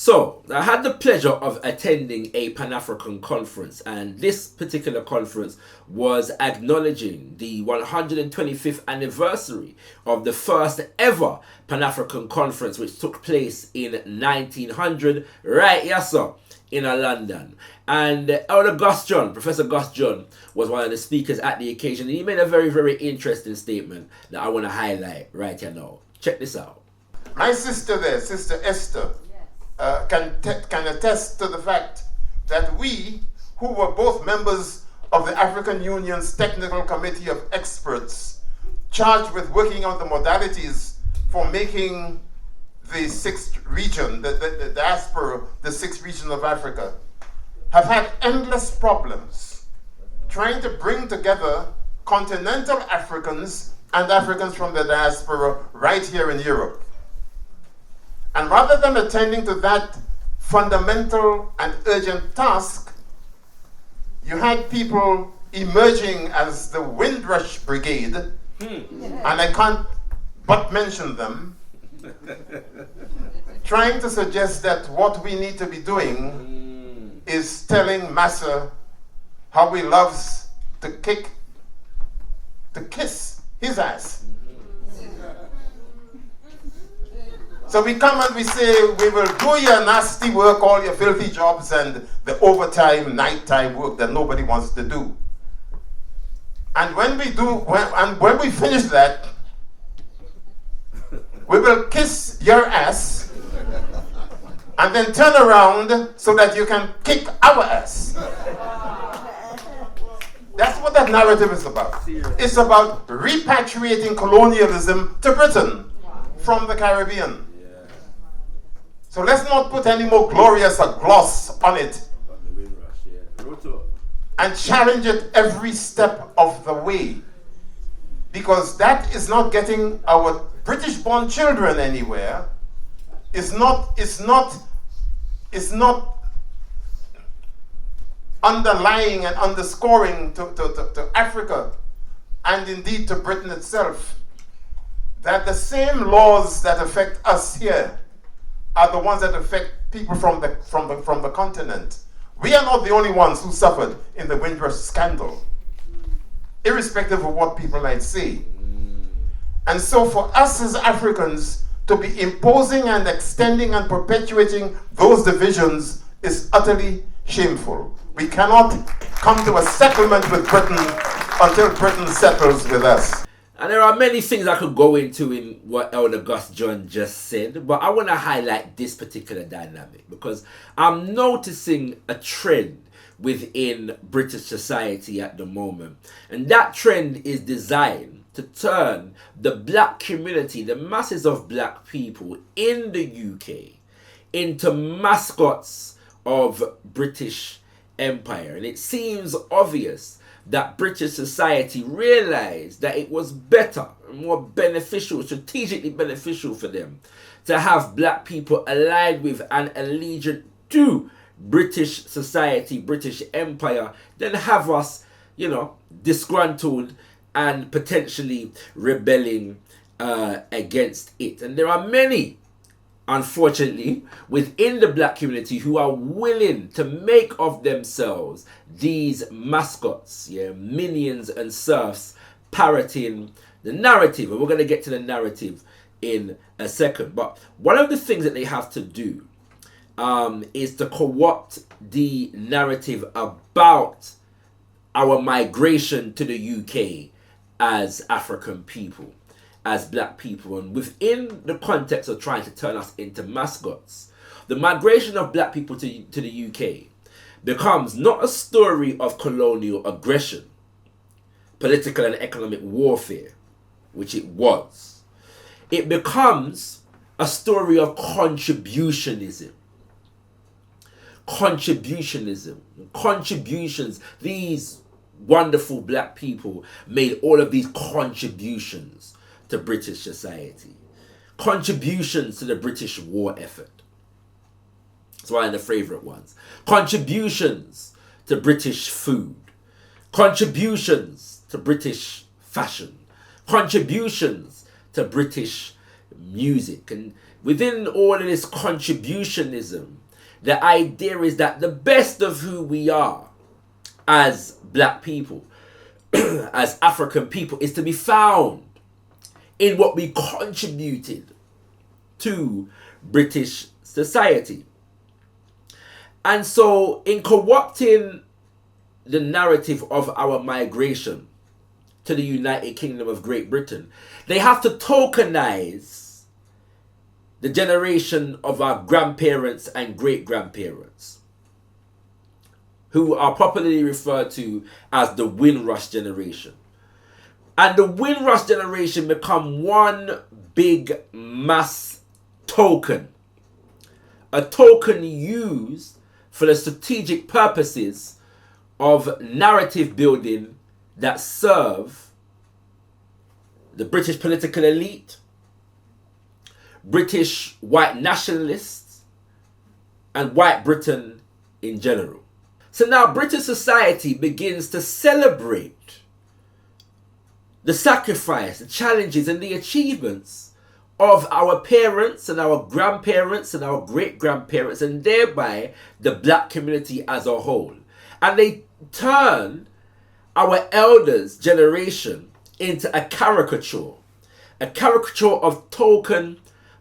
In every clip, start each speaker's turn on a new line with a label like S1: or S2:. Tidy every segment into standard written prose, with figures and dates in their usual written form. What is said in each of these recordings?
S1: So, I had the pleasure of attending a Pan-African conference, and this particular conference was acknowledging the 125th anniversary of the first ever Pan-African conference, which took place in 1900, right, yes sir, in London. And Elder Gus John, Professor Gus John, was one of the speakers at the occasion, and he made a very, very interesting statement that I want to highlight right here now. Check this out.
S2: My sister there, Sister Esther, can attest to the fact that we, who were both members of the African Union's Technical Committee of Experts, charged with working out the modalities for making the sixth region, the diaspora, the sixth region of Africa, have had endless problems trying to bring together continental Africans and Africans from the diaspora right here in Europe. And rather than attending to that fundamental and urgent task, you had people emerging as the Windrush brigade, and I can't but mention them, trying to suggest that what we need to be doing is telling Massa how he loves to kiss his ass. So we come and we say, we will do your nasty work, all your filthy jobs and the overtime, nighttime work that nobody wants to do. And when when we finish that, we will kiss your ass and then turn around so that you can kick our ass. That's what that narrative is about. It's about repatriating colonialism to Britain from the Caribbean. So let's not put any more glorious a gloss on it and challenge it every step of the way, because that is not getting our British-born children anywhere. It's not underlying and underscoring to Africa and indeed to Britain itself that the same laws that affect us here are the ones that affect people from the continent. We are not the only ones who suffered in the Windrush scandal, irrespective of what people might say. And so for us as Africans to be imposing and extending and perpetuating those divisions is utterly shameful. We cannot come to a settlement with Britain until Britain settles with us.
S1: And there are many things I could go into in what Elder Gus John just said, but I want to highlight this particular dynamic because I'm noticing a trend within British society at the moment. And that trend is designed to turn the black community, the masses of black people in the UK, into mascots of British Empire. And it seems obvious that British society realized that it was better, more beneficial, strategically beneficial for them to have black people allied with and allegiant to British society, British Empire, than have us, disgruntled and potentially rebelling against it. And there are many, unfortunately, within the black community who are willing to make of themselves these mascots, minions and serfs, parroting the narrative. And we're going to get to the narrative in a second. But one of the things that they have to do is to co-opt the narrative about our migration to the UK as African people, as black people. And within the context of trying to turn us into mascots, the migration of black people to the UK becomes not a story of colonial aggression, political and economic warfare, which it was. It becomes a story of contributionism. Contributions. These wonderful black people made all of these contributions to British society. Contributions to the British war effort. It's one of the favorite ones. Contributions to British food. Contributions to British fashion. Contributions to British music. And within all of this contributionism, the idea is that the best of who we are as black people, as African people, is to be found in what we contributed to British society. And so in co-opting the narrative of our migration to the United Kingdom of Great Britain, they have to tokenize the generation of our grandparents and great-grandparents, who are popularly referred to as the Windrush generation. And the Windrush generation become one big mass token, a token used for the strategic purposes of narrative building that serve the British political elite, British white nationalists, and white Britain in general. So now British society begins to celebrate the sacrifice, the challenges, and the achievements of our parents and our grandparents and our great-grandparents, and thereby the black community as a whole. And they turn our elders' generation into a caricature of token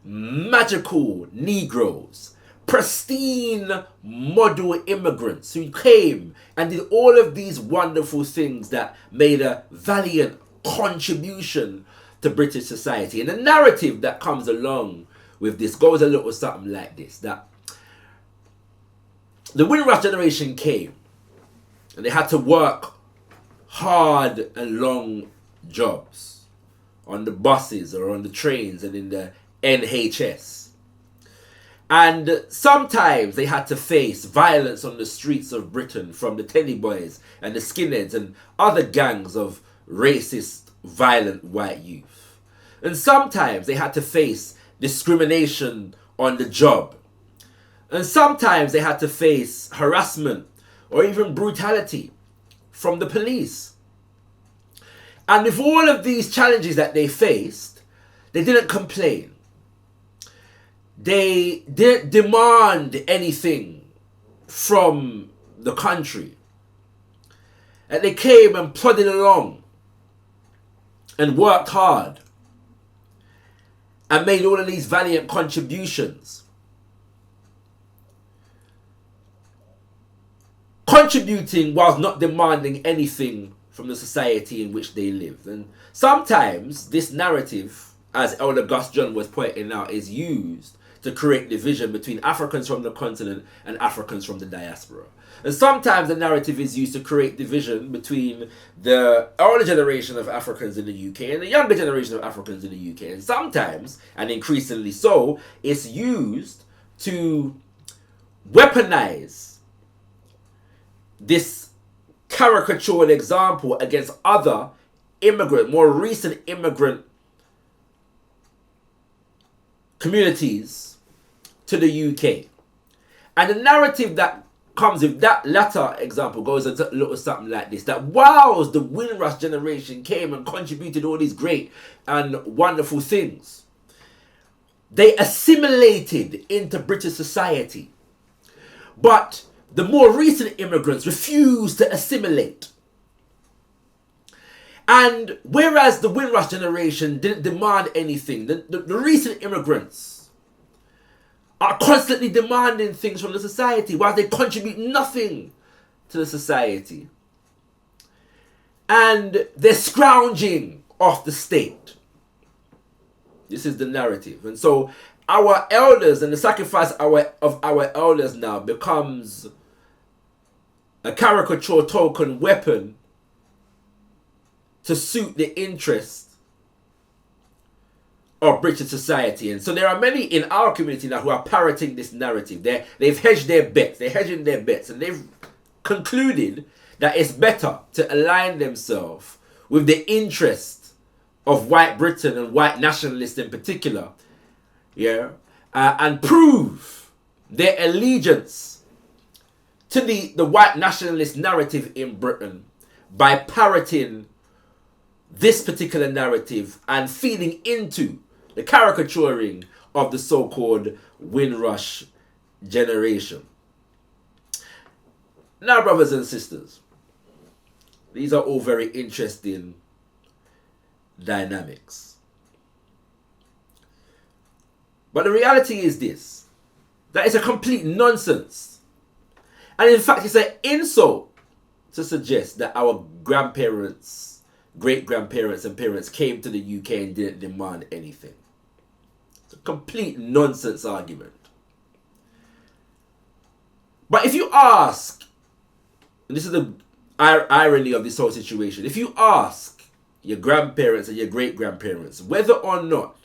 S1: magical Negroes, pristine model immigrants who came and did all of these wonderful things that made a valiant contribution to British society. And the narrative that comes along with this goes a little something like this, that the Windrush generation came and they had to work hard and long jobs on the buses or on the trains and in the NHS. And sometimes they had to face violence on the streets of Britain from the Teddy Boys and the skinheads and other gangs of racist, violent white youth. And sometimes they had to face discrimination on the job. And sometimes they had to face harassment or even brutality from the police. And with all of these challenges that they faced, they didn't complain. They didn't demand anything from the country. And they came and plodded along and worked hard and made all of these valiant contributions. Contributing whilst not demanding anything from the society in which they lived. And sometimes this narrative, as Elder Gus John was pointing out, is used to create division between Africans from the continent and Africans from the diaspora. And sometimes the narrative is used to create division between the older generation of Africans in the UK and the younger generation of Africans in the UK. And sometimes, and increasingly so, it's used to weaponize this caricatured example against other immigrant, more recent immigrant communities to the UK. And the narrative that comes with that latter example goes a little something like this, that whilst the Windrush generation came and contributed all these great and wonderful things, they assimilated into British society. But the more recent immigrants refused to assimilate. And whereas the Windrush generation didn't demand anything, the recent immigrants are constantly demanding things from the society while they contribute nothing to the society. And they're scrounging off the state. This is the narrative. And so our elders and the sacrifice of our elders now becomes a caricature token weapon to suit the interests of British society. And so there are many in our community now who are parroting this narrative. They've hedged their bets. They're hedging their bets. And they've concluded that it's better to align themselves with the interests of white Britain and white nationalists in particular. And prove their allegiance to the white nationalist narrative in Britain by parroting this particular narrative and feeding into the caricaturing of the so-called Windrush generation. Now, brothers and sisters, these are all very interesting dynamics. But the reality is this, that it's a complete nonsense. And in fact, it's an insult to suggest that our grandparents, great-grandparents and parents came to the UK and didn't demand anything. It's a complete nonsense argument. But if you ask, and this is the irony of this whole situation, if you ask your grandparents and your great-grandparents whether or not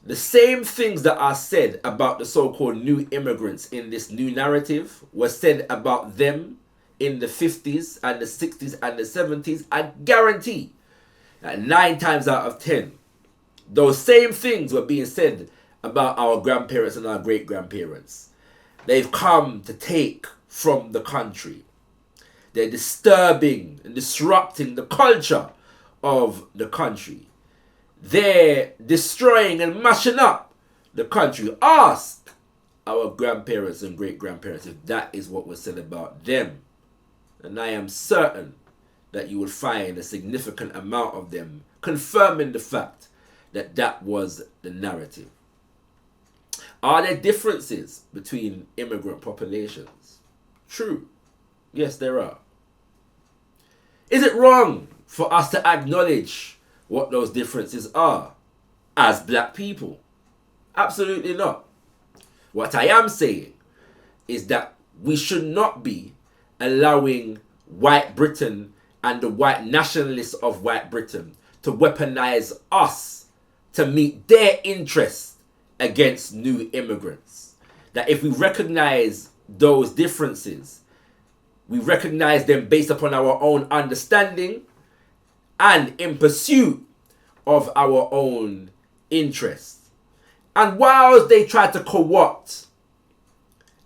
S1: the same things that are said about the so-called new immigrants in this new narrative were said about them in the 50s and the 60s and the 70s, I guarantee that 9 times out of 10, those same things were being said about our grandparents and our great-grandparents. They've come to take from the country. They're disturbing and disrupting the culture of the country. They're destroying and mashing up the country. Ask our grandparents and great-grandparents if that is what was said about them. And I am certain that you will find a significant amount of them confirming the fact that that was the narrative. Are there differences between immigrant populations? True. Yes, there are. Is it wrong for us to acknowledge what those differences are as black people? Absolutely not. What I am saying is that we should not be allowing white Britain and the white nationalists of white Britain to weaponize us to meet their interests against new immigrants. That if we recognize those differences, we recognize them based upon our own understanding and in pursuit of our own interests. And whilst they try to co-opt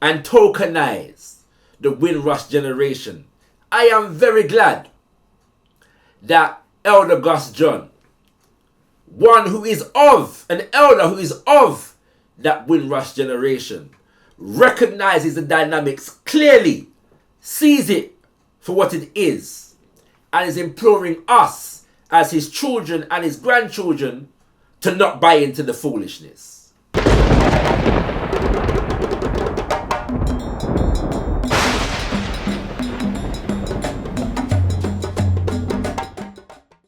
S1: and tokenize the Windrush generation, I am very glad that Elder Gus John, an elder who is of that Windrush generation, recognizes the dynamics clearly, sees it for what it is, and is imploring us as his children and his grandchildren to not buy into the foolishness.